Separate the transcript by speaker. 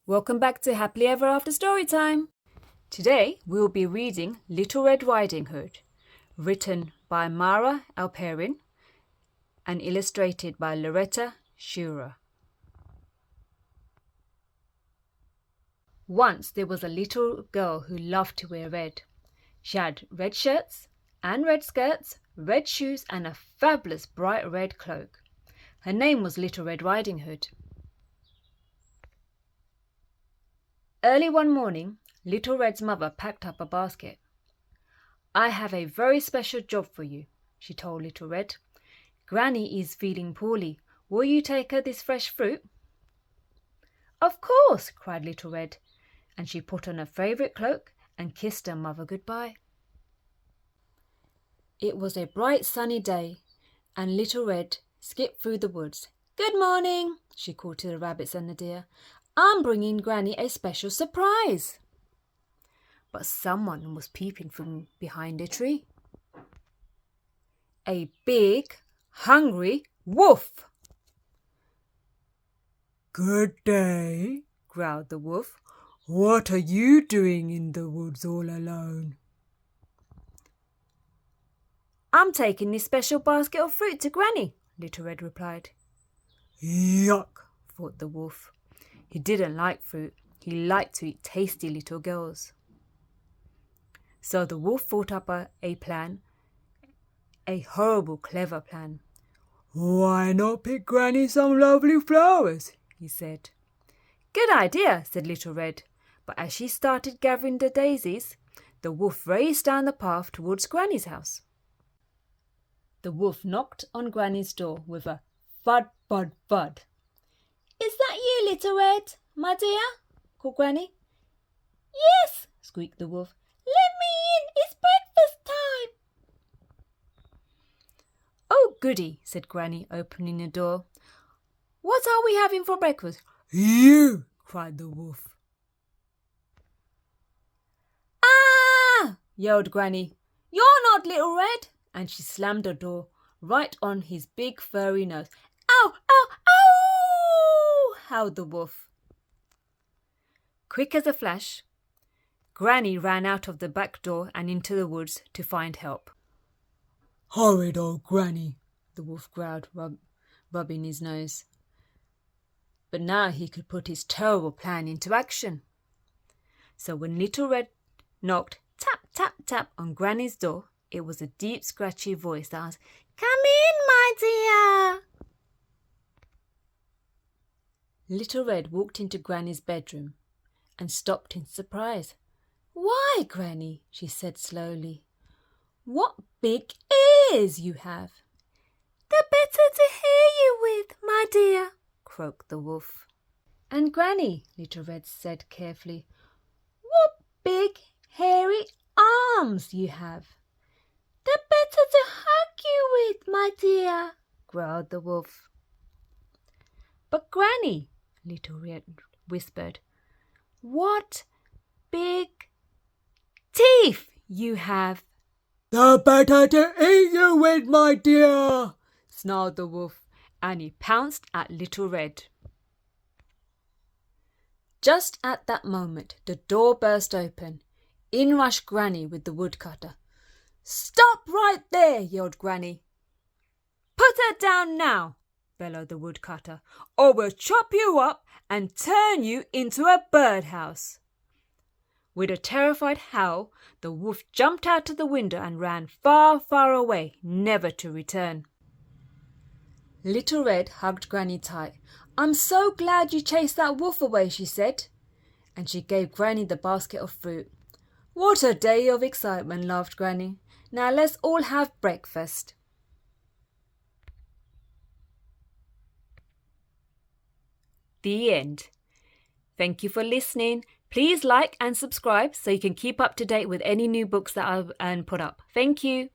Speaker 1: Welcome back to Happily Ever After Storytime. Today we'll be reading Little Red Riding Hood, written by Mara Alperin and illustrated by Loretta Schauer. Once there was a little girl who loved to wear red. She had red shirts and red skirts, red shoes and a fabulous bright red cloak. Her name was Little Red Riding Hood. Early one morning, Little Red's mother packed up a basket. "I have a very special job for you," she told Little Red. "Granny is feeling poorly. Will you take her this fresh fruit?" "Of course," cried Little Red, and she put on her favourite cloak and kissed her mother goodbye. It was a bright sunny day, and Little Red skipped through the woods. "Good morning," she called to the rabbits and the deer. "I'm bringing Granny a special surprise." But someone was peeping from behind a tree. A big, hungry wolf.
Speaker 2: "Good day," growled the wolf. "What are you doing in the woods all alone?"
Speaker 1: "I'm taking this special basket of fruit to Granny," Little Red replied.
Speaker 2: "Yuck,"
Speaker 1: thought the wolf. He didn't like fruit. He liked to eat tasty little girls. So the wolf thought up a plan, a horrible, clever plan.
Speaker 2: "Why not pick Granny some lovely flowers?" he said.
Speaker 1: "Good idea," said Little Red. But as she started gathering the daisies, the wolf raced down the path towards Granny's house. The wolf knocked on Granny's door with a thud, thud, thud. "Is that you, Little Red, my dear?" called Granny. "Yes," squeaked the wolf. "Let me in, it's breakfast time." "Oh, goody," said Granny, opening the door. "What are we having for breakfast?"
Speaker 2: "You!" cried the wolf.
Speaker 1: "Ah!" yelled Granny. "You're not Little Red!" And she slammed the door right on his big furry nose. "Ow, ow, ow!" howled the wolf. Quick as a flash, Granny ran out of the back door and into the woods to find help.
Speaker 2: "Horrid old Granny,"
Speaker 1: the wolf growled, rubbing his nose. But now he could put his terrible plan into action. So when Little Red knocked tap, tap, tap on Granny's door, it was a deep, scratchy voice that asked, "Come in, my dear." Little Red walked into Granny's bedroom and stopped in surprise. "Why, Granny," she said slowly, "what big ears you have." "The better to hear you with, my dear," croaked the wolf. "And Granny," Little Red said carefully, "what big hairy arms you have." "The better to hug you with, my dear," growled the wolf. "But Granny," Little Red whispered, "what big teeth you have."
Speaker 2: "The better to eat you with, my dear,"
Speaker 1: snarled the wolf, and he pounced at Little Red. Just at that moment, the door burst open. In rushed Granny with the woodcutter. "Stop right there!" yelled Granny. "Put her down now!" bellowed the woodcutter, "or we'll chop you up and turn you into a birdhouse." With a terrified howl, the wolf jumped out of the window and ran far, far away, never to return. Little Red hugged Granny tight. "I'm so glad you chased that wolf away," she said, and she gave Granny the basket of fruit. "What a day of excitement," laughed Granny. "Now let's all have breakfast." The end. Thank you for listening. Please like and subscribe so you can keep up to date with any new books that I put up. Thank you.